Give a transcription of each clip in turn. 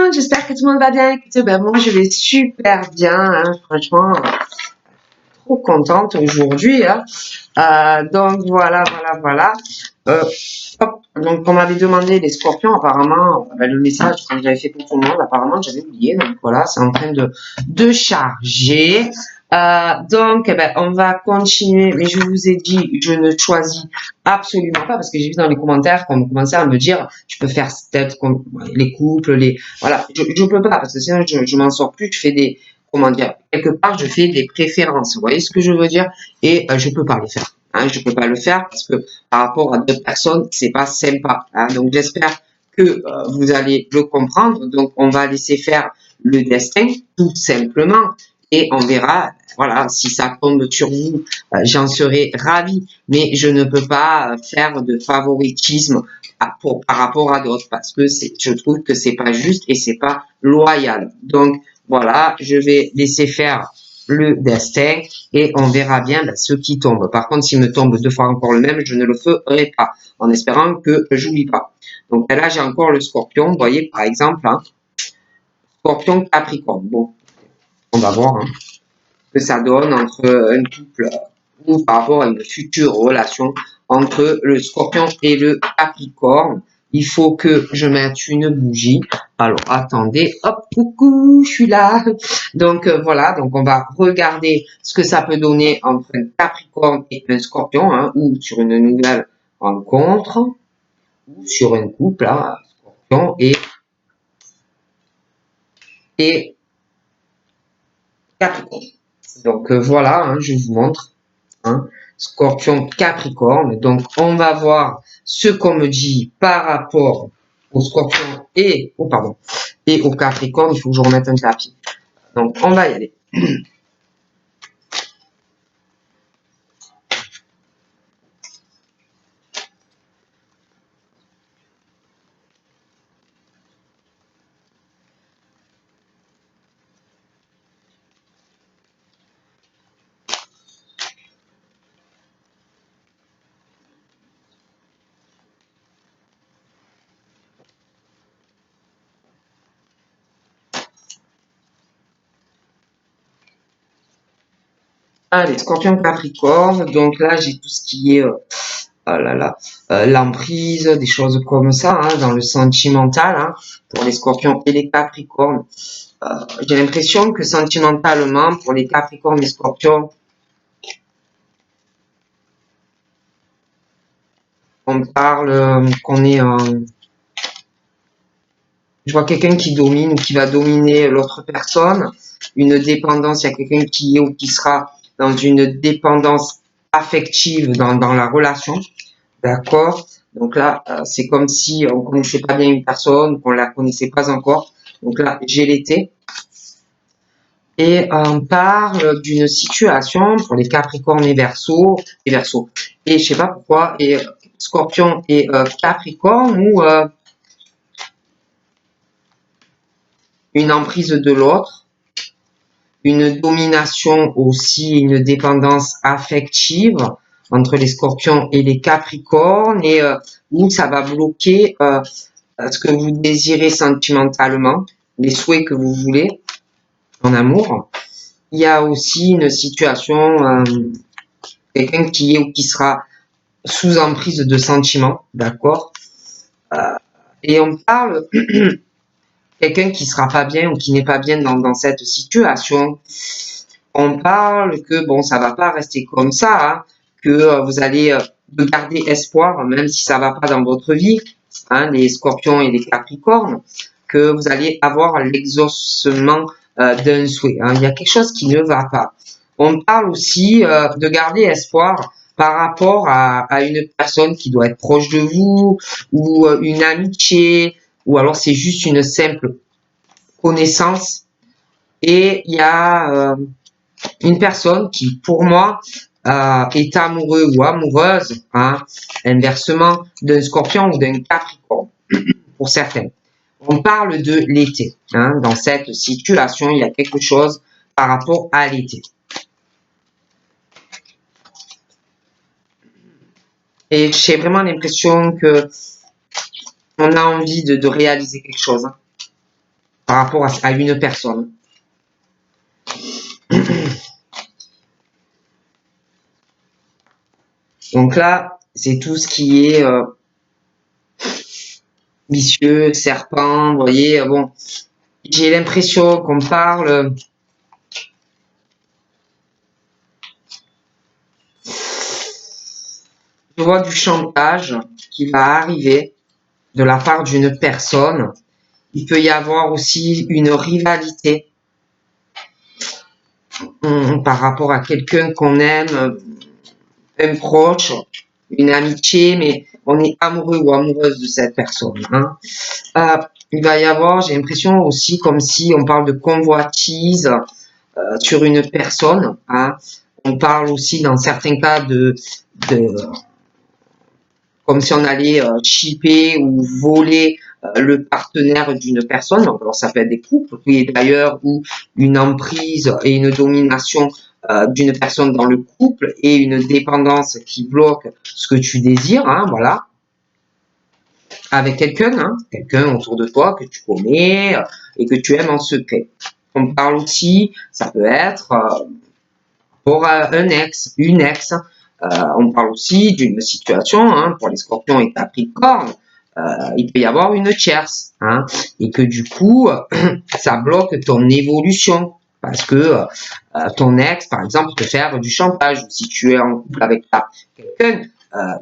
monde, j'espère que tout le monde va bien. Écoutez, ben moi je vais super bien, hein, franchement, trop contente aujourd'hui. Hein. Donc voilà. Euh, hop, donc on m'avait demandé les scorpions, apparemment, ben, le message quand j'avais fait pour tout le monde, apparemment j'avais oublié. Donc voilà, c'est en train de charger. Donc, eh ben, on va continuer, mais je vous ai dit, je ne choisis absolument pas parce que j'ai vu dans les commentaires qu'on commençait à me dire, je peux faire peut-être les couples, voilà, je peux pas parce que sinon je m'en sors plus. Je fais des, comment dire, quelque part je fais des préférences. Vous voyez ce que je veux dire? Et je peux pas le faire. Hein, je peux pas le faire parce que par rapport à d'autres personnes, c'est pas sympa. Hein, donc j'espère que vous allez le comprendre. Donc on va laisser faire le destin tout simplement et on verra. Voilà, si ça tombe sur vous, j'en serai ravi, mais je ne peux pas faire de favoritisme par rapport à d'autres parce que je trouve que c'est pas juste et c'est pas loyal. Donc voilà, je vais laisser faire le destin et on verra bien ce qui tombe. Par contre, s'il me tombe deux fois encore le même, je ne le ferai pas en espérant que j'oublie pas. Donc là, j'ai encore le scorpion. Vous voyez, par exemple, hein, scorpion Capricorne. Bon, on va voir. Hein, que ça donne entre un couple ou par rapport à une future relation entre le scorpion et le capricorne. Il faut que je mette une bougie. Alors, attendez. Hop, coucou, je suis là. Donc, voilà. Donc, on va regarder ce que ça peut donner entre un capricorne et un scorpion, hein, ou sur une nouvelle rencontre, ou sur un couple, hein, scorpion et capricorne. Donc voilà, hein, je vous montre. Hein, Scorpion Capricorne. Donc on va voir ce qu'on me dit par rapport au Scorpion et au Capricorne. Il faut que je remette un tapis. Donc on va y aller. Allez, Scorpion Capricorne. Donc là j'ai tout ce qui est l'emprise, des choses comme ça, hein, dans le sentimental, hein, pour les Scorpions et les Capricornes. J'ai l'impression que sentimentalement, pour les Capricornes et les Scorpions, on parle qu'on est je vois quelqu'un qui domine ou qui va dominer l'autre personne, une dépendance, il y a quelqu'un qui est ou qui sera dans une dépendance affective dans la relation, d'accord? Donc là, c'est comme si on connaissait pas bien une personne, qu'on la connaissait pas encore. Donc là, j'ai l'été. Et on parle d'une situation pour les Capricornes et Verseaux, et je sais pas pourquoi, et Scorpion et Capricorne, ou une emprise de l'autre, une domination aussi, une dépendance affective entre les Scorpions et les Capricornes, et où ça va bloquer ce que vous désirez sentimentalement, les souhaits que vous voulez en amour. Il y a aussi une situation, quelqu'un qui est ou qui sera sous emprise de sentiments, d'accord, et on parle quelqu'un qui sera pas bien ou qui n'est pas bien dans cette situation. On parle que bon, ça va pas rester comme ça, hein, que vous allez garder espoir, même si ça va pas dans votre vie, hein, les Scorpions et les Capricornes, que vous allez avoir l'exaucement d'un souhait. Hein. Il y a quelque chose qui ne va pas. On parle aussi de garder espoir par rapport à une personne qui doit être proche de vous, ou une amitié, ou alors c'est juste une simple connaissance. Et il y a une personne qui, pour moi, est amoureux ou amoureuse, hein, inversement, d'un scorpion ou d'un capricorne, pour certains. On parle de l'été. Hein, dans cette situation, il y a quelque chose par rapport à l'été. Et j'ai vraiment l'impression que on a envie de réaliser quelque chose. Hein. par rapport à une personne. Donc là, c'est tout ce qui est vicieux, serpent, vous voyez, bon, j'ai l'impression qu'on parle je vois du chantage qui va arriver de la part d'une personne. Il peut y avoir aussi une rivalité par rapport à quelqu'un qu'on aime, un proche, une amitié, mais on est amoureux ou amoureuse de cette personne. Hein. Il va y avoir, j'ai l'impression aussi, comme si on parle de convoitise sur une personne. Hein. On parle aussi dans certains cas de comme si on allait chipper ou voler le partenaire d'une personne. Donc, alors ça peut être des couples, oui, d'ailleurs, ou une emprise et une domination d'une personne dans le couple et une dépendance qui bloque ce que tu désires, hein, voilà, avec quelqu'un, hein, quelqu'un autour de toi que tu connais et que tu aimes en secret. On parle aussi, ça peut être pour un ex, une ex. On parle aussi d'une situation, hein, pour les scorpions et capricornes, il peut y avoir une tierce, hein, et que du coup, ça bloque ton évolution. Parce que ton ex, par exemple, peut faire du chantage. Si tu es en couple avec quelqu'un,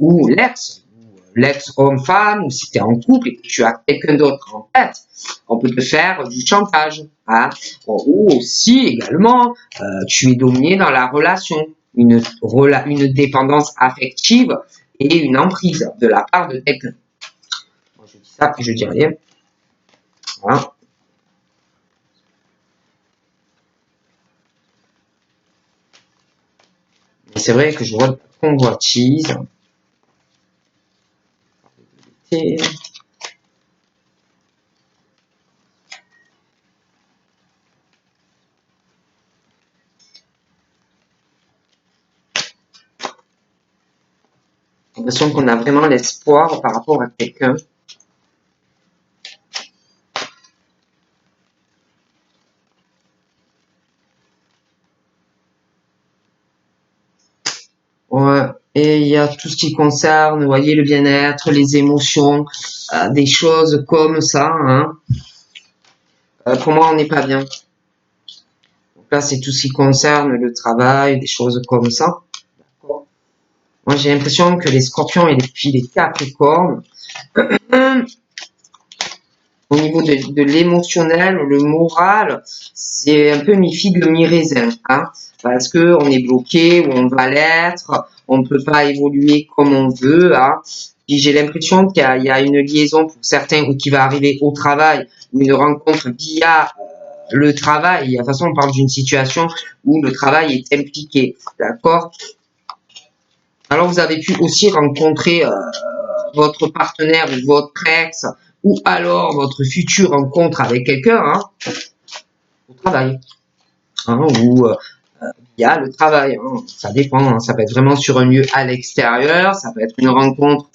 ou l'ex homme-femme, ou si tu es en couple et que tu as quelqu'un d'autre en tête, on peut te faire du chantage. Hein. Ou aussi, également, tu es dominé dans la relation, une dépendance affective et une emprise de la part de quelqu'un. Moi, je dis ça et je dis rien. Voilà. Mais c'est vrai que je vois de la convoitise. Et j'ai l'impression qu'on a vraiment l'espoir par rapport à quelqu'un. Ouais. Et il y a tout ce qui concerne, vous voyez, le bien-être, les émotions, des choses comme ça. Hein. Pour moi, on n'est pas bien. Donc là, c'est tout ce qui concerne le travail, des choses comme ça. Moi, j'ai l'impression que les scorpions et puis les capricornes, au niveau de l'émotionnel, le moral, c'est un peu mi-figue, mi-raisin, hein, parce que on est bloqué ou on va l'être, on ne peut pas évoluer comme on veut, hein. Puis j'ai l'impression qu'il y a une liaison pour certains ou qui va arriver au travail, ou une rencontre via le travail. De toute façon, on parle d'une situation où le travail est impliqué, d'accord? Alors vous avez pu aussi rencontrer votre partenaire ou votre ex, ou alors votre future rencontre avec quelqu'un, hein, au travail, hein, ou via le travail, hein, ça dépend, hein, ça peut être vraiment sur un lieu à l'extérieur, ça peut être une rencontre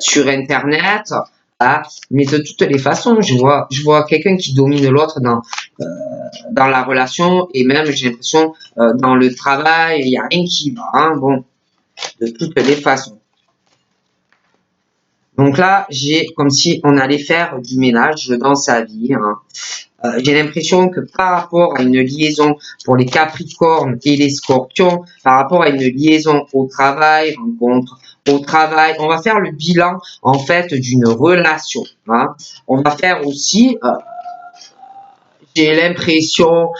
sur internet, hein, mais de toutes les façons, je vois quelqu'un qui domine l'autre dans la relation, et même j'ai l'impression dans le travail, il n'y a rien qui va, hein, bon, de toutes les façons. Donc là, j'ai comme si on allait faire du ménage dans sa vie. Hein. J'ai l'impression que par rapport à une liaison pour les Capricornes et les Scorpions, par rapport à une liaison au travail, rencontre au travail, on va faire le bilan en fait d'une relation. Hein. On va faire aussi, j'ai l'impression,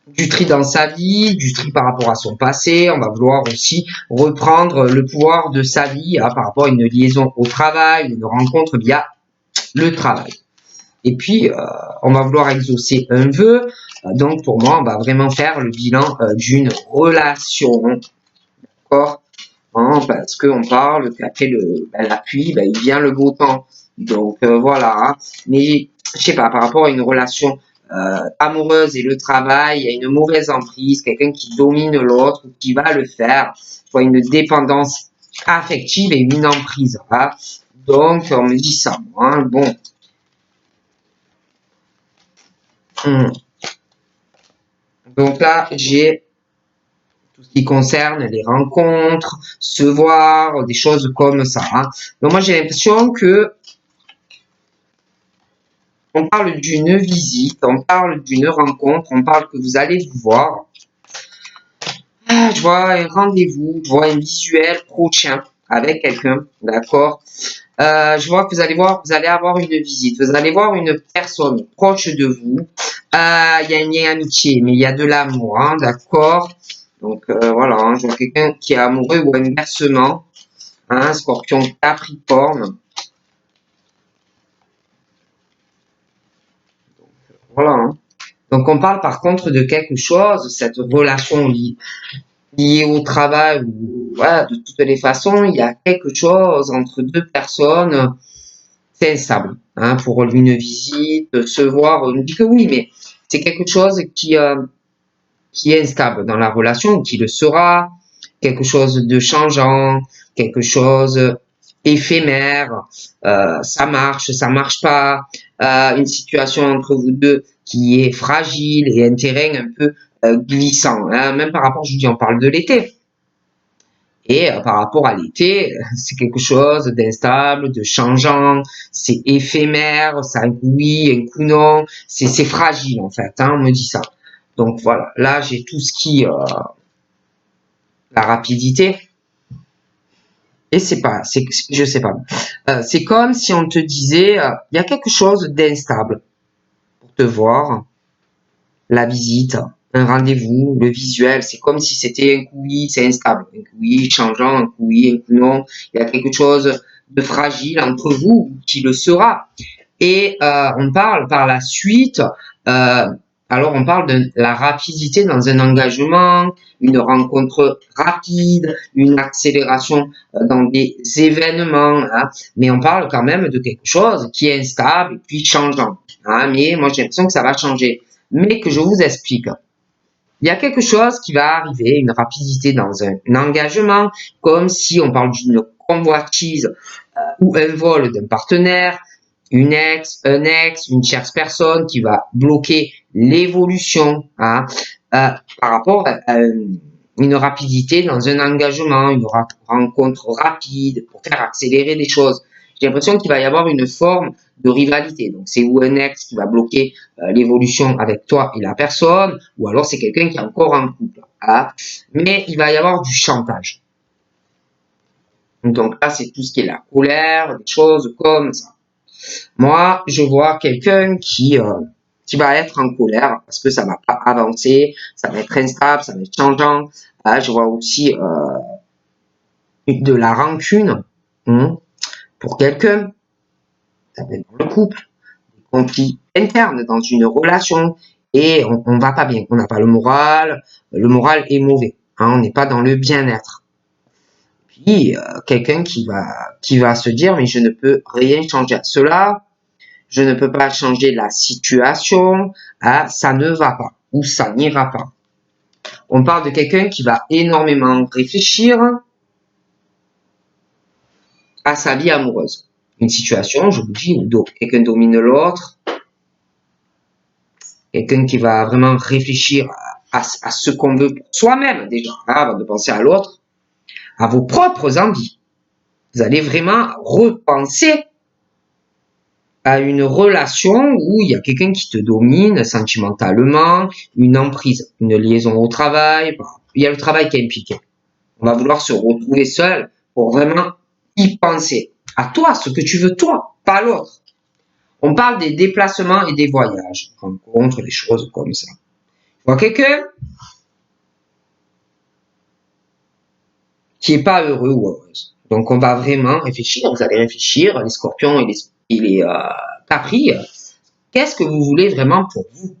du tri dans sa vie, du tri par rapport à son passé. On va vouloir aussi reprendre le pouvoir de sa vie hein, par rapport à une liaison au travail, une rencontre via le travail. Et puis, on va vouloir exaucer un vœu. Donc, pour moi, on va vraiment faire le bilan d'une relation. D'accord, hein, parce qu'on parle qu'après la pluie, il vient le beau temps. Donc, voilà. Hein. Mais, je sais pas, par rapport à une relation amoureuse et le travail, il y a une mauvaise emprise, quelqu'un qui domine l'autre, qui va le faire, soit une dépendance affective et une emprise. Hein. Donc, on me dit ça, moi, hein, bon. Donc là, j'ai tout ce qui concerne les rencontres, se voir, des choses comme ça. Hein. Donc moi, j'ai l'impression que on parle d'une visite, on parle d'une rencontre, on parle que vous allez vous voir. Ah, je vois un rendez-vous, je vois un visuel prochain avec quelqu'un, d'accord. Je vois que vous allez avoir une visite, vous allez voir une personne proche de vous. Il y a un lien amitié, mais il y a de l'amour, hein, d'accord. Donc voilà, hein, je vois quelqu'un qui est amoureux ou inversement, hein, Scorpion Capricorne. Voilà. Hein. Donc on parle par contre de quelque chose, cette relation liée au travail, ou voilà, de toutes les façons, il y a quelque chose entre deux personnes, c'est instable. Hein, pour une visite, se voir, on dit que oui, mais c'est quelque chose qui est instable dans la relation, qui le sera, quelque chose de changeant, quelque chose éphémère, ça marche pas, une situation entre vous deux qui est fragile et un terrain un peu glissant. Hein. Même par rapport, je dis, on parle de l'été. Et par rapport à l'été, c'est quelque chose d'instable, de changeant, c'est éphémère, ça a un coup oui, un coup non, c'est fragile en fait, hein, on me dit ça. Donc voilà, là j'ai tout ce qui, la rapidité, et je sais pas. C'est comme si on te disait, il y a quelque chose d'instable pour te voir, la visite, un rendez-vous, le visuel, c'est comme si c'était un coup oui, c'est instable, un coup oui changeant, un coup oui, un coup non. Il y a quelque chose de fragile entre vous qui le sera. Et on parle par la suite, euh, alors on parle de la rapidité dans un engagement, une rencontre rapide, une accélération dans des événements, hein, mais on parle quand même de quelque chose qui est instable et puis changeant. Hein, mais moi j'ai l'impression que ça va changer. Mais que je vous explique. Il y a quelque chose qui va arriver, une rapidité dans un engagement, comme si on parle d'une convoitise ou un vol d'un partenaire, un ex, une tierce personne qui va bloquer l'évolution hein, par rapport à une rapidité dans un engagement, une rencontre rapide pour faire accélérer les choses. J'ai l'impression qu'il va y avoir une forme de rivalité. Donc c'est ou un ex qui va bloquer l'évolution avec toi et la personne, ou alors c'est quelqu'un qui est encore en couple. Hein. Mais il va y avoir du chantage. Donc là, c'est tout ce qui est la colère, des choses comme ça. Moi, je vois quelqu'un qui va être en colère parce que ça va pas avancer, ça va être instable, ça va être changeant. Je vois aussi de la rancune pour quelqu'un, ça peut être dans le couple, des conflits internes dans une relation et on va pas bien, on n'a pas le moral est mauvais, hein, on n'est pas dans le bien-être. Puis quelqu'un qui va se dire mais je ne peux rien changer à cela, je ne peux pas changer la situation, ah, ça ne va pas ou ça n'ira pas. On parle de quelqu'un qui va énormément réfléchir à sa vie amoureuse. Une situation, je vous dis, où quelqu'un domine l'autre, quelqu'un qui va vraiment réfléchir à ce qu'on veut pour soi-même déjà, avant de penser à l'autre, à vos propres envies. Vous allez vraiment repenser à une relation où il y a quelqu'un qui te domine sentimentalement, une emprise, une liaison au travail, il y a le travail qui est impliqué. On va vouloir se retrouver seul pour vraiment y penser. À toi, ce que tu veux toi, pas l'autre. On parle des déplacements et des voyages, rencontres, des choses comme ça. Je vois quelqu'un qui est pas heureux ou heureuse. Donc on va vraiment réfléchir, vous allez réfléchir, les scorpions et les capris, qu'est-ce que vous voulez vraiment pour vous?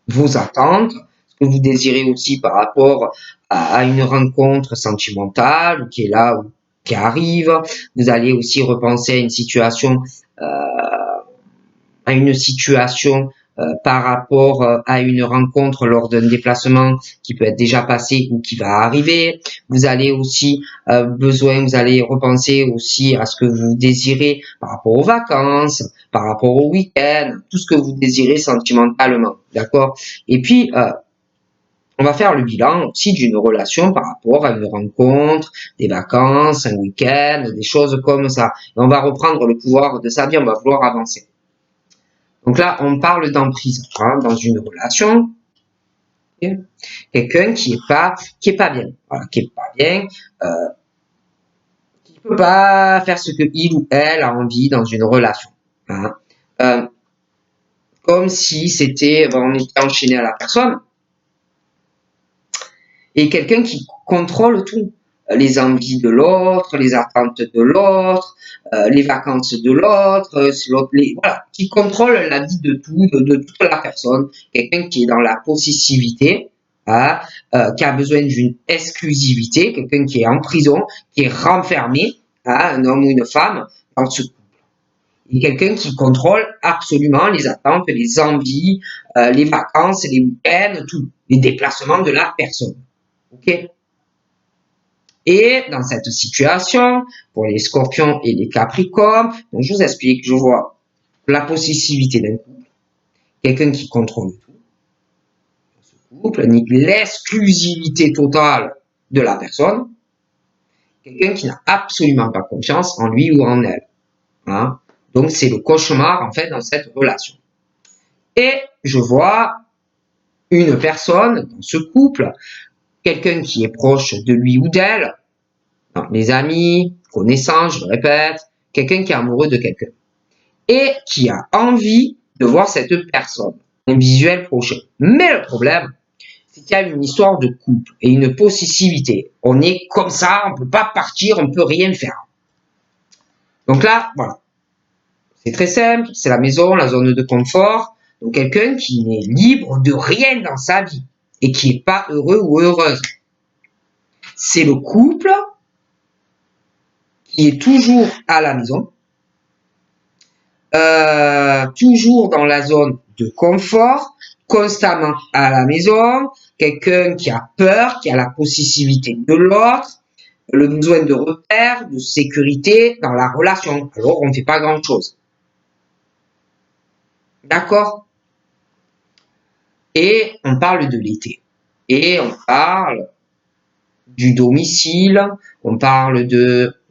Vos attentes, ce que vous désirez aussi par rapport à une rencontre sentimentale qui est là, qui arrive. Vous allez aussi repenser à une situation par rapport à une rencontre lors d'un déplacement qui peut être déjà passé ou qui va arriver. Vous allez aussi vous allez repenser aussi à ce que vous désirez par rapport aux vacances, par rapport au week-end, tout ce que vous désirez sentimentalement, d'accord? Et puis, on va faire le bilan aussi d'une relation par rapport à une rencontre, des vacances, un week-end, des choses comme ça. Et on va reprendre le pouvoir de sa vie, on va vouloir avancer. Donc là, on parle d'emprise dans une relation. Quelqu'un qui est pas bien, voilà, qui est pas bien, qui peut pas faire ce que il ou elle a envie dans une relation. Hein. Comme si c'était, on était enchaîné à la personne. Et quelqu'un qui contrôle tout. Les envies de l'autre, les attentes de l'autre, les vacances de l'autre, voilà, qui contrôle la vie de tout, de toute la personne. Quelqu'un qui est dans la possessivité, hein, qui a besoin d'une exclusivité, quelqu'un qui est en prison, qui est renfermé, hein, un homme ou une femme, dans ce couple. Et quelqu'un qui contrôle absolument les attentes, les envies, les vacances, les week-ends, tout, les déplacements de la personne. Ok. Et dans cette situation, pour les scorpions et les capricornes, donc je vous explique, je vois la possessivité d'un couple, quelqu'un qui contrôle tout, ce couple, l'exclusivité totale de la personne, quelqu'un qui n'a absolument pas confiance en lui ou en elle. Hein. Donc c'est le cauchemar en fait dans cette relation. Et je vois une personne dans ce couple, quelqu'un qui est proche de lui ou d'elle, les amis, connaissances, je le répète, quelqu'un qui est amoureux de quelqu'un et qui a envie de voir cette personne, un visuel projet. Mais le problème, c'est qu'il y a une histoire de couple et une possessivité. On est comme ça, on ne peut pas partir, on ne peut rien faire. Donc là, voilà. C'est très simple, c'est la maison, la zone de confort. Donc quelqu'un qui n'est libre de rien dans sa vie et qui n'est pas heureux ou heureuse. C'est le couple qui est toujours à la maison, toujours dans la zone de confort, constamment à la maison, quelqu'un qui a peur, qui a la possessivité de l'autre, le besoin de repères, de sécurité dans la relation. Alors, on ne fait pas grand-chose. D'accord? Et on parle de l'été. Et on parle du domicile, on parle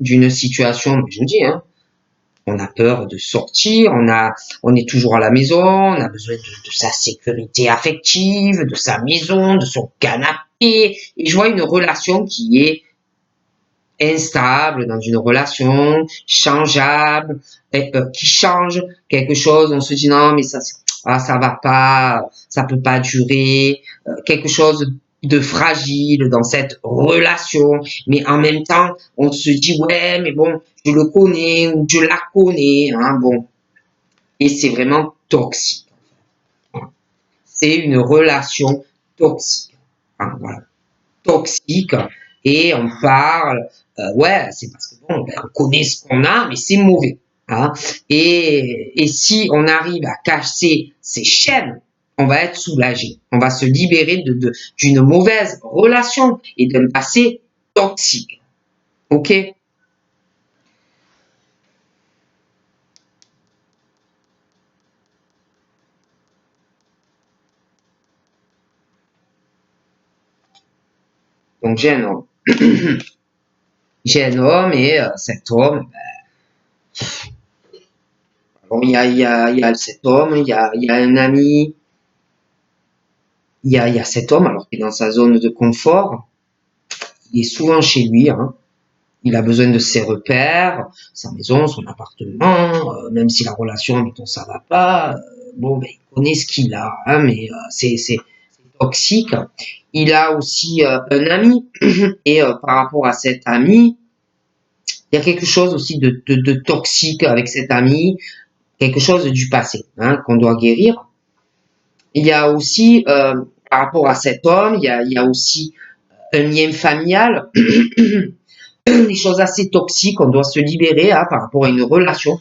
d'une situation, je vous dis, hein, on a peur de sortir, on est toujours à la maison, on a besoin de sa sécurité affective, de sa maison, de son canapé. Et je vois une relation qui est instable, dans une relation changeable, qui change quelque chose. On se dit non, mais ça va pas, ça peut pas durer. Quelque chose de fragile dans cette relation, mais en même temps, on se dit ouais, mais bon, je le connais ou je la connais, hein, bon. Et c'est vraiment toxique. C'est une relation toxique. Hein, voilà. Toxique. Et on parle, ouais, c'est parce que bon, ben, on connaît ce qu'on a, mais c'est mauvais. Hein. Et si on arrive à casser ces chaînes, on va être soulagé. On va se libérer d'une mauvaise relation et d'un passé toxique. Ok? Donc j'ai un homme. J'ai un homme et cet homme, bon, il y a cet homme, il y a un ami, il y a cet homme alors qu'il est dans sa zone de confort. Il est souvent chez lui, hein. Il a besoin de ses repères, sa maison, son appartement, même si la relation, mettons, ça va pas, bon, ben, il connaît ce qu'il a, hein, mais c'est toxique. Il a aussi un ami, et par rapport à cet ami, il y a quelque chose aussi de toxique avec cet ami, quelque chose du passé, hein, qu'on doit guérir. Il y a aussi, par rapport à cet homme, il y a aussi un lien familial, des choses assez toxiques, on doit se libérer hein, par rapport à une relation,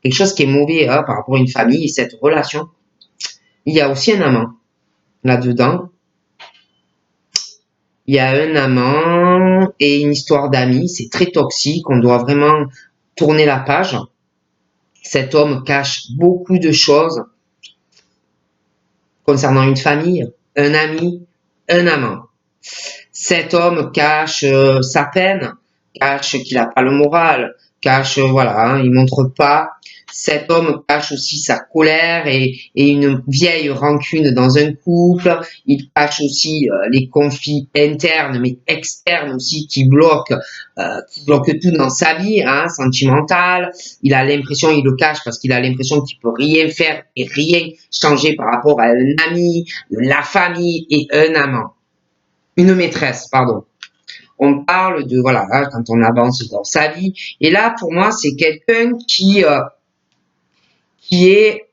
quelque chose qui est mauvais hein, par rapport à une famille et cette relation. il y a aussi un amant là-dedans. Il y a un amant et une histoire d'amis. C'est très toxique. On doit vraiment tourner la page. Cet homme cache beaucoup de choses concernant une famille, un ami, un amant. Cet homme cache sa peine, cache qu'il n'a pas le moral, cache, voilà, hein, il montre pas. Cet homme cache aussi sa colère et une vieille rancune dans un couple. Il cache aussi les conflits internes, mais externes aussi, qui bloquent tout dans sa vie, hein, sentimentale. Il a l'impression, il le cache parce qu'il a l'impression qu'il peut rien faire et rien changer par rapport à un ami, la famille et un amant. Une maîtresse, pardon. On parle de, voilà, hein, quand on avance dans sa vie. Et là, pour moi, c'est quelqu'un qui est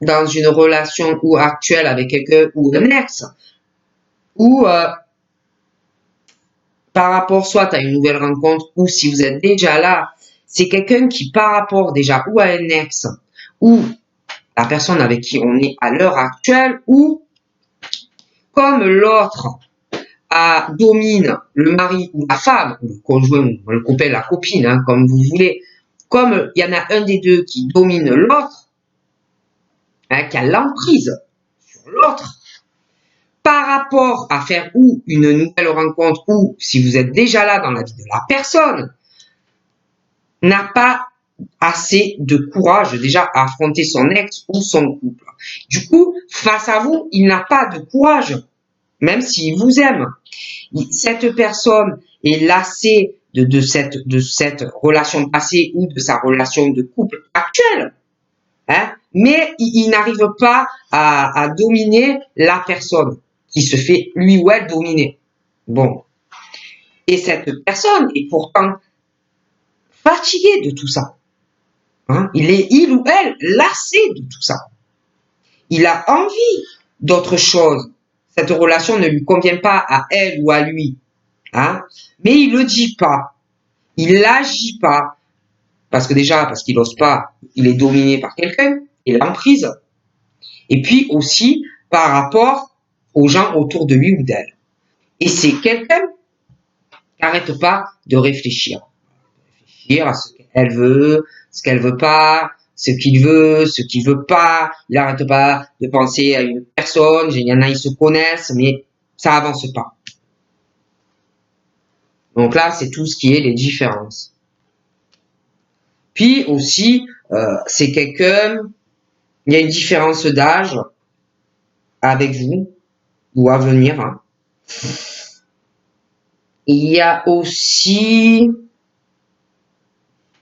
dans une relation ou actuelle avec quelqu'un ou un ex, ou par rapport soit à une nouvelle rencontre, ou si vous êtes déjà là, c'est quelqu'un qui, par rapport déjà ou à un ex, ou la personne avec qui on est à l'heure actuelle, ou comme l'autre domine le mari ou la femme, ou le conjoint, ou le copain, la copine, hein, comme vous voulez, comme il y en a un des deux qui domine l'autre, hein, qui a l'emprise sur l'autre, par rapport à faire ou une nouvelle rencontre, ou si vous êtes déjà là dans la vie de la personne, n'a pas assez de courage déjà à affronter son ex ou son couple. Du coup, face à vous, il n'a pas de courage, même s'il vous aime. Cette personne est lassée de cette relation passée ou de sa relation de couple actuelle, hein, mais il n'arrive pas à dominer la personne qui se fait lui ou elle dominer. Bon. Et cette personne est pourtant fatiguée de tout ça. Hein. Il ou elle lassé de tout ça. Il a envie d'autre chose. Cette relation ne lui convient pas à elle ou à lui. Hein? Mais il le dit pas. Il n'agit pas. Parce qu'il n'ose pas, il est dominé par quelqu'un, il est en prise. Et puis aussi par rapport aux gens autour de lui ou d'elle. Et c'est quelqu'un qui n'arrête pas de réfléchir. Réfléchir à ce qu'elle veut, ce qu'elle veut pas, ce qu'il veut pas. Il n'arrête pas de penser à une personne. Il y en a, ils se connaissent, mais ça avance pas. Donc là, c'est tout ce qui est les différences. Puis aussi, c'est quelqu'un, il y a une différence d'âge avec vous ou à venir. Hein. Il y a aussi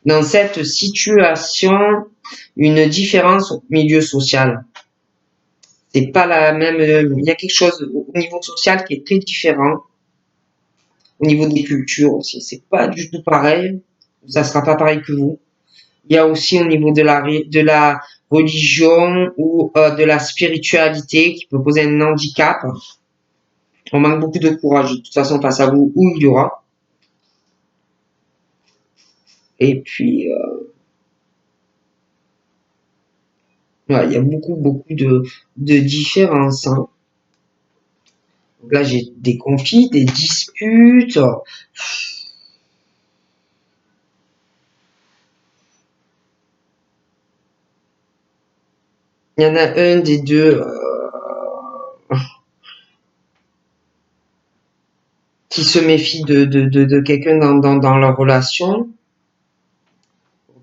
dans cette situation une différence au milieu social. C'est pas la même. Il y a quelque chose au niveau social qui est très différent. Au niveau des cultures aussi, c'est pas du tout pareil. Ça sera pas pareil que vous. Il y a aussi au niveau de la religion ou de la spiritualité qui peut poser un handicap. On manque beaucoup de courage de toute façon face à vous où il y aura. Et puis, ouais, il y a beaucoup de différences. Hein. Donc là, j'ai des conflits, des disputes. Il y en a un des deux qui se méfie de quelqu'un dans leur relation.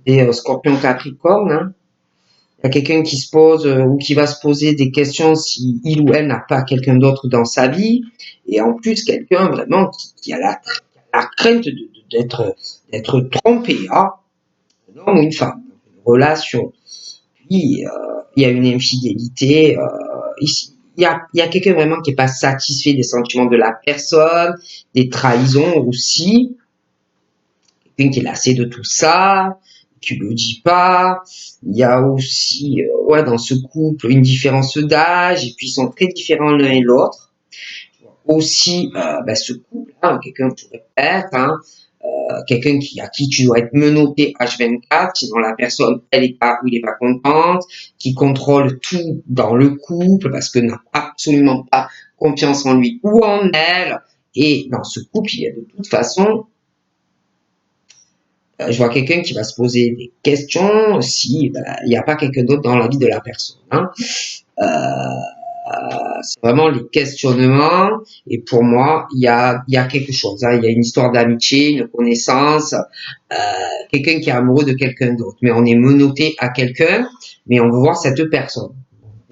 Des scorpions capricornes. Hein. Il y a quelqu'un qui se pose ou qui va se poser des questions si il ou elle n'a pas quelqu'un d'autre dans sa vie. Et en plus, quelqu'un vraiment qui a la crainte d'être trompé. Hein. Un homme ou une femme. Une relation. Puis, il y a une infidélité. Ici. Il y a quelqu'un vraiment qui n'est pas satisfait des sentiments de la personne, des trahisons aussi. Quelqu'un qui est lassé de tout ça, qui le dit pas. Il y a aussi, ouais, dans ce couple, une différence d'âge, et puis ils sont très différents l'un et l'autre. Aussi, ce couple, hein, quelqu'un pourrait être, hein, quelqu'un à qui tu dois être menotté H24, sinon la personne, elle est pas ou il est pas contente, qui contrôle tout dans le couple parce que n'a absolument pas confiance en lui ou en elle. Et dans ce couple, il y a de toute façon, je vois quelqu'un qui va se poser des questions si il n'y a pas quelqu'un d'autre dans la vie de la personne. Hein. C'est vraiment les questionnements. Et pour moi, il y a quelque chose. Hein. Il y a une histoire d'amitié, une connaissance, quelqu'un qui est amoureux de quelqu'un d'autre. Mais on est menotté à quelqu'un, mais on veut voir cette personne.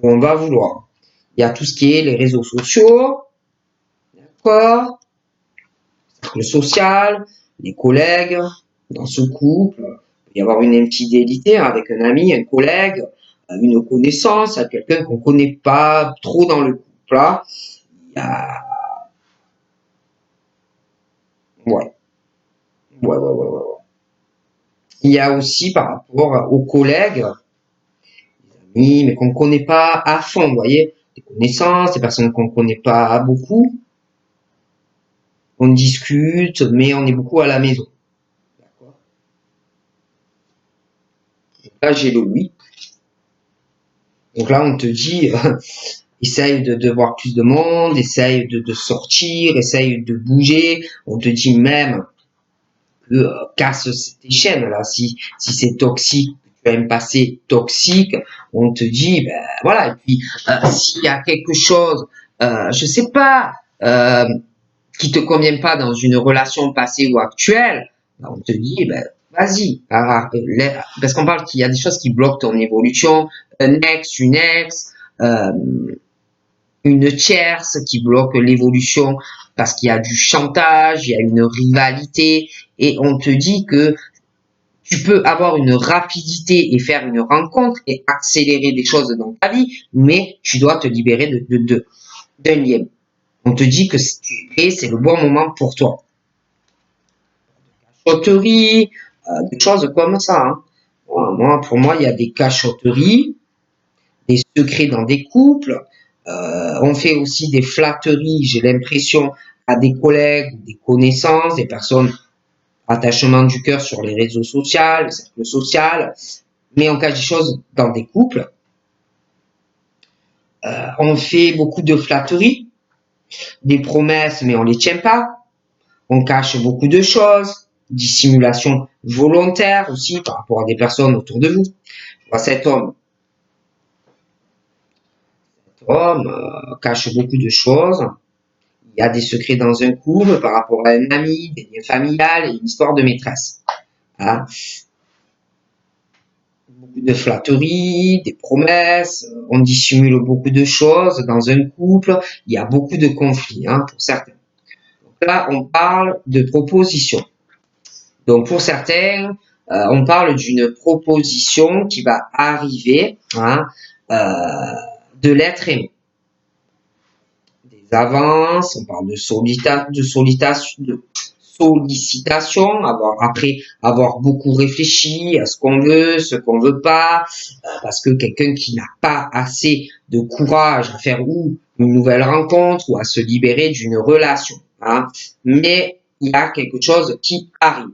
On va vouloir. Il y a tout ce qui est les réseaux sociaux, d'accord, le social, les collègues. Dans ce couple, il peut y avoir une infidélité avec un ami, un collègue, une connaissance, quelqu'un qu'on connaît pas trop dans le couple. Là, il y a... ouais. Ouais. Il y a aussi par rapport aux collègues, amis, mais qu'on ne connaît pas à fond, vous voyez, des connaissances, des personnes qu'on ne connaît pas beaucoup. On discute, mais on est beaucoup à la maison. D'accord. Là, j'ai le oui. Donc là, on te dit, essaye de voir plus de monde, essaye de sortir, essaye de bouger. On te dit même que casse tes chaînes là. Si c'est toxique, tu as un passé toxique, on te dit, ben voilà. Et puis s'il y a quelque chose, je sais pas, qui te convient pas dans une relation passée ou actuelle, ben, on te dit, ben vas-y, parce qu'on parle qu'il y a des choses qui bloquent ton évolution, un ex, une ex, euh, une tierce qui bloque l'évolution parce qu'il y a du chantage, il y a une rivalité, et on te dit que tu peux avoir une rapidité et faire une rencontre et accélérer des choses dans ta vie, mais tu dois te libérer d'un lien. On te dit que c'est le bon moment pour toi. Cachotterie, des choses comme ça. Hein. Pour moi, il y a des cachotteries, des secrets dans des couples. On fait aussi des flatteries, j'ai l'impression, à des collègues, des connaissances, des personnes, attachement du cœur sur les réseaux sociaux, le cercle social, mais on cache des choses dans des couples. On fait beaucoup de flatteries, des promesses, mais on les tient pas. On cache beaucoup de choses, dissimulation volontaire aussi par rapport à des personnes autour de vous. Cet homme cache beaucoup de choses. Il y a des secrets dans un couple par rapport à un ami, des liens familiales et une histoire de maîtresse. Hein. Beaucoup de flatteries, des promesses, on dissimule beaucoup de choses dans un couple, il y a beaucoup de conflits hein, pour certains. Donc là, on parle de proposition. Donc pour certains, on parle d'une proposition qui va arriver hein, de l'être aimé. Des avances, on parle de sollicitation, avoir beaucoup réfléchi à ce qu'on veut, ce qu'on veut pas, parce que quelqu'un qui n'a pas assez de courage à faire ou une nouvelle rencontre ou à se libérer d'une relation. Hein. Mais il y a quelque chose qui arrive.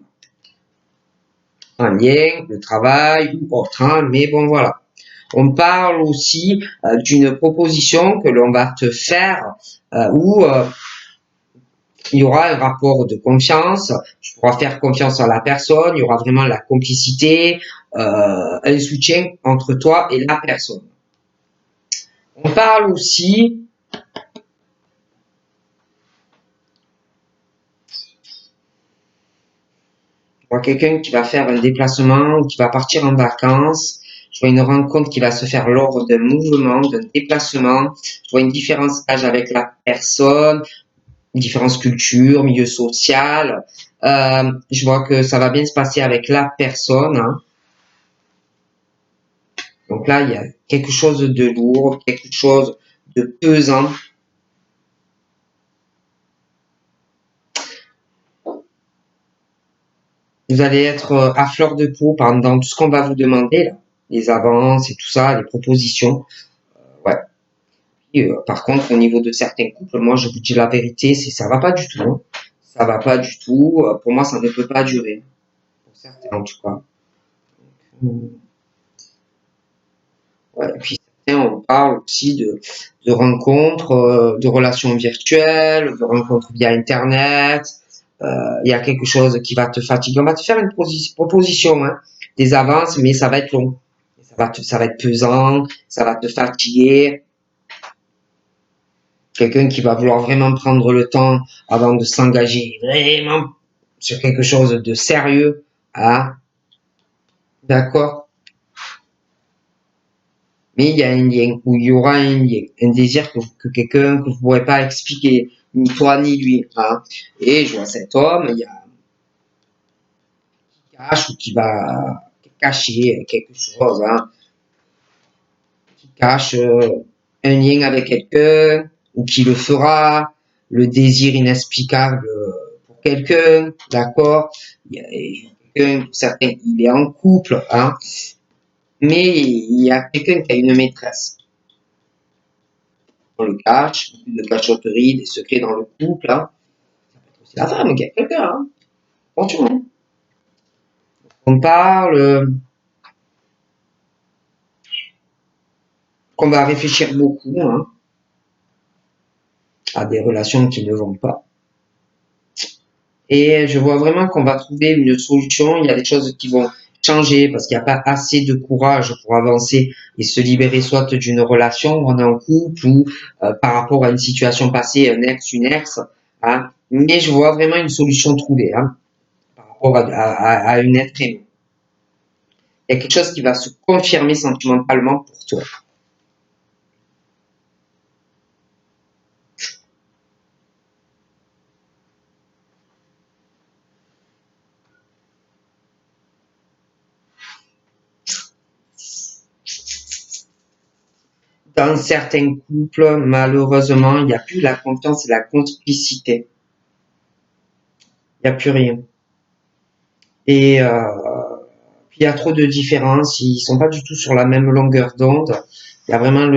Un lien, le travail ou autre, hein, mais bon voilà. On parle aussi d'une proposition que l'on va te faire où il y aura un rapport de confiance, tu pourras faire confiance à la personne, il y aura vraiment la complicité, un soutien entre toi et la personne. On parle aussi je vois quelqu'un qui va faire un déplacement ou qui va partir en vacances. Je vois une rencontre qui va se faire lors d'un mouvement, d'un déplacement. Je vois une différence d'âge avec la personne, une différence culture, milieu social. Je vois que ça va bien se passer avec la personne. Hein. Donc là, il y a quelque chose de lourd, quelque chose de pesant. Vous allez être à fleur de peau pendant tout ce qu'on va vous demander, là. Les avances et tout ça, les propositions. Ouais. Et, par contre, au niveau de certains couples, moi, je vous dis la vérité, ça va pas du tout. Hein. ça va pas du tout. Pour moi, ça ne peut pas durer. Pour certains, en tout cas. Ouais, et puis certains, on parle aussi de rencontres, de relations virtuelles, de rencontres via Internet. Il y a quelque chose qui va te fatiguer. On va te faire une proposition, hein, des avances, mais ça va être long. Ça va être pesant, ça va te fatiguer. Quelqu'un qui va vouloir vraiment prendre le temps avant de s'engager vraiment sur quelque chose de sérieux. Ah, d'accord. Mais il y a un lien, ou il y aura un lien, un désir que quelqu'un que vous ne pourrez pas expliquer, ni toi ni lui. Hein. Et je vois cet homme, il y a qui cache ou qui va cacher quelque chose, hein, qui cache un lien avec quelqu'un, ou qui le fera, le désir inexplicable pour quelqu'un, d'accord. Il y a quelqu'un, pour certains, il est en couple, hein, mais il y a quelqu'un qui a une maîtresse. On le cache, beaucoup de cachotterie, des secrets dans le couple. Hein. C'est la femme qui a quelqu'un. Hein. Attention. On parle, qu'on va réfléchir beaucoup hein, à des relations qui ne vont pas. Et je vois vraiment qu'on va trouver une solution. Il y a des choses qui vont changer parce qu'il n'y a pas assez de courage pour avancer et se libérer soit d'une relation où on est en couple ou par rapport à une situation passée, un ex, une ex. Hein. Mais je vois vraiment une solution trouvée hein, par rapport à une être aimée. Il y a quelque chose qui va se confirmer sentimentalement pour toi. Dans certains couples, malheureusement, il n'y a plus la confiance et la complicité. Il n'y a plus rien. Et puis il y a trop de différences. Ils sont pas du tout sur la même longueur d'onde. Il y a vraiment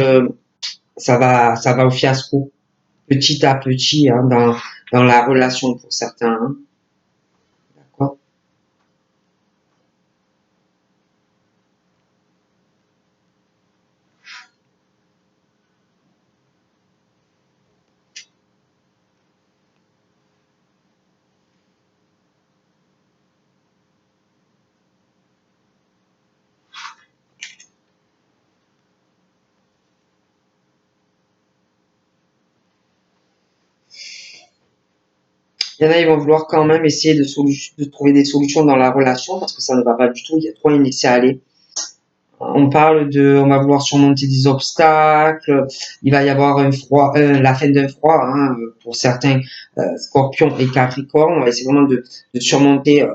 ça va au fiasco petit à petit hein, dans la relation pour certains. Hein. D'accord. Il y en a, ils vont vouloir quand même essayer de trouver des solutions dans la relation parce que ça ne va pas du tout. Il y a trop un laisser-aller. On parle on va vouloir surmonter des obstacles. Il va y avoir la fin d'un froid hein, pour certains Scorpions et Capricornes. On va essayer vraiment de surmonter.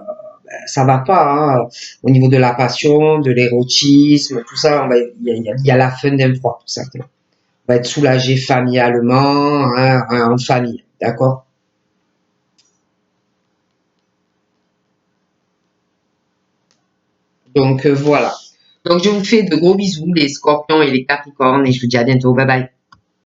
Ça va pas hein, au niveau de la passion, de l'érotisme, tout ça. Il y a la fin d'un froid pour certains. On va être soulagé familialement, hein, en famille, d'accord. Donc voilà. Donc je vous fais de gros bisous les Scorpions et les Capricornes et je vous dis à bientôt. Bye bye.